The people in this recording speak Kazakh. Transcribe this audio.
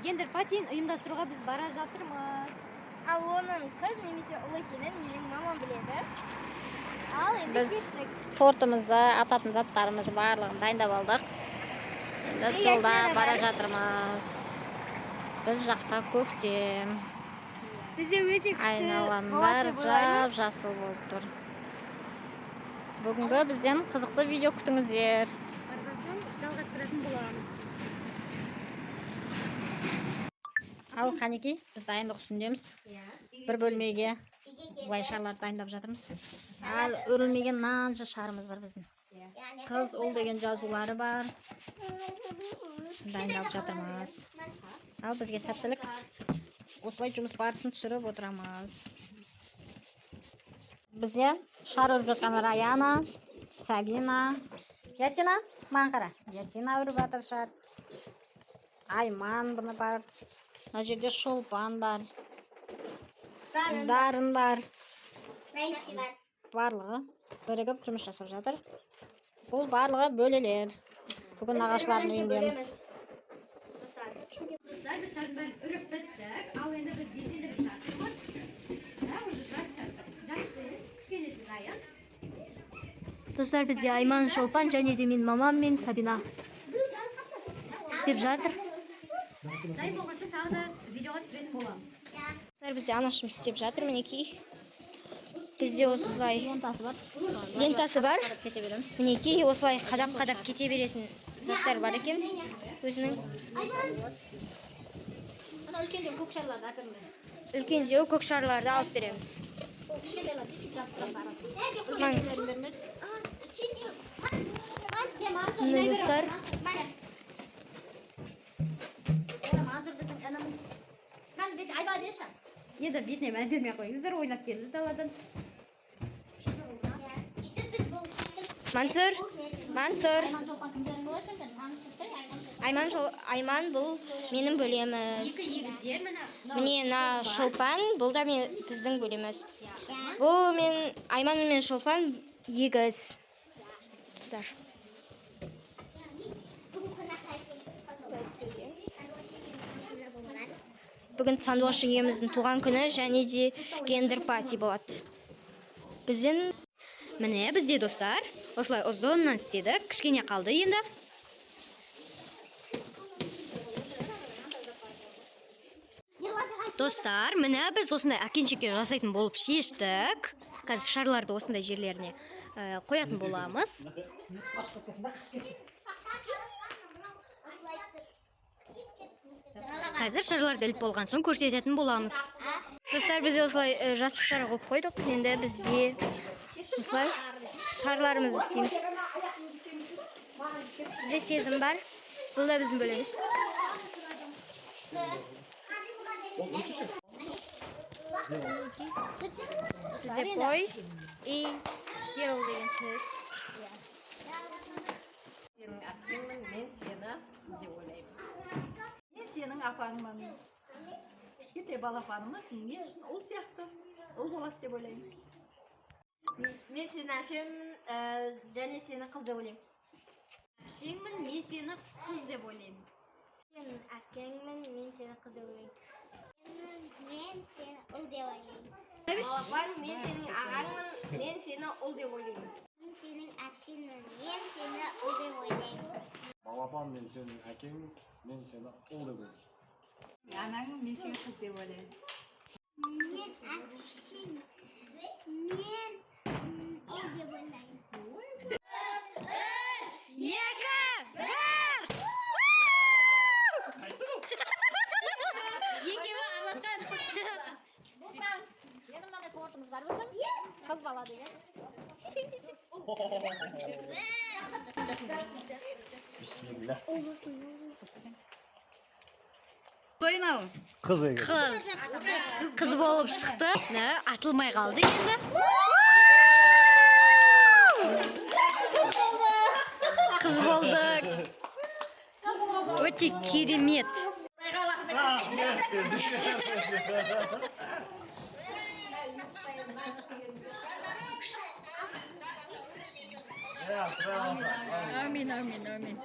gender patin uyumdastыруга biz bara жатырмыз. Ал оның қыз немесе ұл екенін менің мамам біледі. Ал енді Біз кеттік. тортымызды, ататын заттарымызды барлығын дайындап алдық. Енді жолда бара жатырмыз. Біз жақта көктем. Бізде өте күшті Айналаның болады бәрі деп ойлаймын. жап-жасыл болып тұр. Бүгінгі бізден қызықты видео күтіңіздер. Барған соң жалғастыратын боламыз. Ал қанеки, біз дайындық үстіндеміз. Бір бөлмеге былай шарларды дайындап жатырмыз. Ал өрілмеген нанша шарымыз бар біздің. Қыз ұл деген жазулары бар. Дайындап жатырмыз. Ал бізге сәттілік. Осылай жұмыс барысын түсіріп отырамыз. Бізде шар өріп жатқан Раяна, Сабина, Ясина, маған қара. Ясина өріп жатыр шар. Айман бұны бар. Мына жерде шолпан бар. Дарын бар. Барлығы бірігіп жұмыс жасап жатыр. Бұл барлығы бөлелер. Бүгін нағашылардың үйіндеміз. Достар, біз шардың үріп біттік. Ал енді біз безендіріп жатырмыз. Уже жаттыңыз. Кішкенесі дайын. Достар, бізде Айман, Шолпан және де мен мамам мен Сабина істеп жатыр. Дайын болғанса тағы да видеоға түсіретін боламыз. Достар, бізде анашым істеп жатыр, мінекей. Бізде осылай лентасы бар. Мінекей осылай қадап-қадап кете беретін заттар бар екен. Өзінің үлкендеу көк шарларды алып береміз. Міне достар. Енді бетіне мән бермей қойыңыздар, ойнап келді даладан. Мансұр. Айман бұл менің бөлеміз. Егіздер, Міне на Шолпан, бұл да біздің бөлеміз. Бұл мен Айман мен Шолпан егіз. Достар. Бүгін сандуғаш жеңгеміздің туған күні және де гендер пати болады. Біздің міне бізде достар, осылай ұзыннан істедік, кішкене қалды енді. Достар, міне біз осындай әкеншекке жасайтын болып шештік. Қазір шарларды осындай жерлеріне қоятын боламыз. Қазір шарларды іліп болған соң көрсететін боламыз. Достар, біз осылай жастықтарға қойып қойдық. Енді бізде осылай шарларымызды істейміз. Бізде сезім бар. Бұл да біздің бөлеміз. Бізде пой и Ерол деген сөз. Сенің әкеңнің, мен сені қыз деп ойлаймын. Мен сенің апаңмын. Кішкентай балапанымыз мен үшін ұл сияқты. Ұл болады деп ойлаймын. Мен сені әкеммін және сені қыз деп ойлаймын. Әпшеңмін, мен сені қыз деп ойлаймын. Сен әкеңмін, мен сені қыз деп ойлаймын. Мен сені ұл деп ойлаймын. Балапан, мен сенің ағаңмын, мен сені ұл деп ойлаймын. Мен сенің әпшеңмін, мен сені ұл деп ойлаймын. Балапан, мен сенің әкеңмін, мен сені ұл деп ойлаймын. Анаңмын, мен сені қыз деп ойлаймын. Мен әпшеңмін, мен ұл деп ойлаймын. 3, 2, 1! Екеуі араласқан. Енді мынандай тортымыз бар біздің. Қыз бала деген. Бисмилlah. Ойнау. Қыз екен. Қыз болып шықты. Атылмай қалды енді. Қыз болдық. Өте керемет. Amin. Amin.